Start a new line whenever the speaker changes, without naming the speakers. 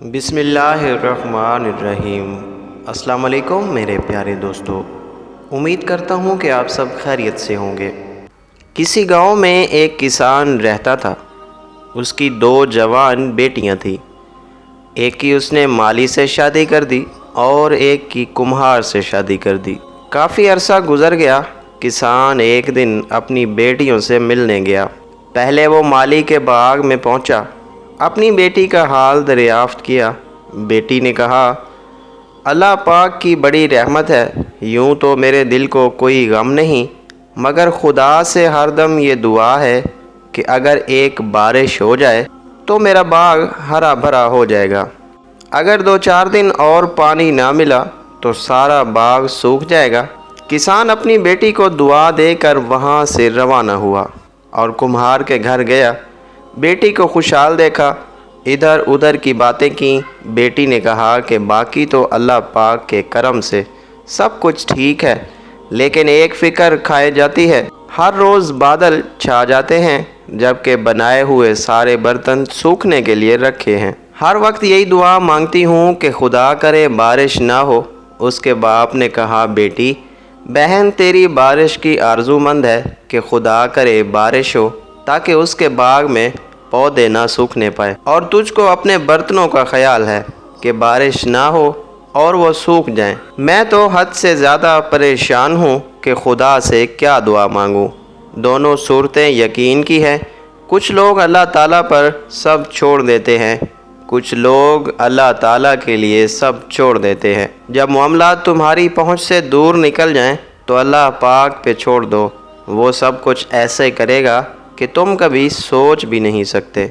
بسم اللہ الرحمن الرحیم۔ السلام علیکم میرے پیارے دوستو، امید کرتا ہوں کہ آپ سب خیریت سے ہوں گے۔ کسی گاؤں میں ایک کسان رہتا تھا۔ اس کی 2 جوان بیٹیاں تھیں۔ ایک کی اس نے مالی سے شادی کر دی اور ایک کی کمہار سے شادی کر دی۔ کافی عرصہ گزر گیا۔ کسان ایک دن اپنی بیٹیوں سے ملنے گیا۔ پہلے وہ مالی کے باغ میں پہنچا، اپنی بیٹی کا حال دریافت کیا۔ بیٹی نے کہا، اللہ پاک کی بڑی رحمت ہے، یوں تو میرے دل کو کوئی غم نہیں، مگر خدا سے ہر دم یہ دعا ہے کہ اگر ایک بارش ہو جائے تو میرا باغ ہرا بھرا ہو جائے گا۔ اگر 2-4 دن اور پانی نہ ملا تو سارا باغ سوکھ جائے گا۔ کسان اپنی بیٹی کو دعا دے کر وہاں سے روانہ ہوا اور کمہار کے گھر گیا۔ بیٹی کو خوشحال دیکھا، ادھر ادھر کی باتیں کیں۔ بیٹی نے کہا کہ باقی تو اللہ پاک کے کرم سے سب کچھ ٹھیک ہے، لیکن ایک فکر کھائے جاتی ہے۔ ہر روز بادل چھا جاتے ہیں جبکہ بنائے ہوئے سارے برتن سوکھنے کے لیے رکھے ہیں۔ ہر وقت یہی دعا مانگتی ہوں کہ خدا کرے بارش نہ ہو۔ اس کے باپ نے کہا، بیٹی، بہن تیری بارش کی آرزو مند ہے کہ خدا کرے بارش ہو تاکہ اس کے باغ میں پودے نہ سوکھنے پائے، اور تجھ کو اپنے برتنوں کا خیال ہے کہ بارش نہ ہو اور وہ سوکھ جائیں۔ میں تو حد سے زیادہ پریشان ہوں کہ خدا سے کیا دعا مانگوں۔ دونوں صورتیں یقین کی ہیں۔ کچھ لوگ اللہ تعالیٰ پر سب چھوڑ دیتے ہیں، کچھ لوگ اللہ تعالیٰ کے لیے سب چھوڑ دیتے ہیں۔ جب معاملات تمہاری پہنچ سے دور نکل جائیں تو اللہ پاک پہ چھوڑ دو، وہ سب کچھ ایسے کرے گا کہ تم کبھی سوچ بھی نہیں سکتے۔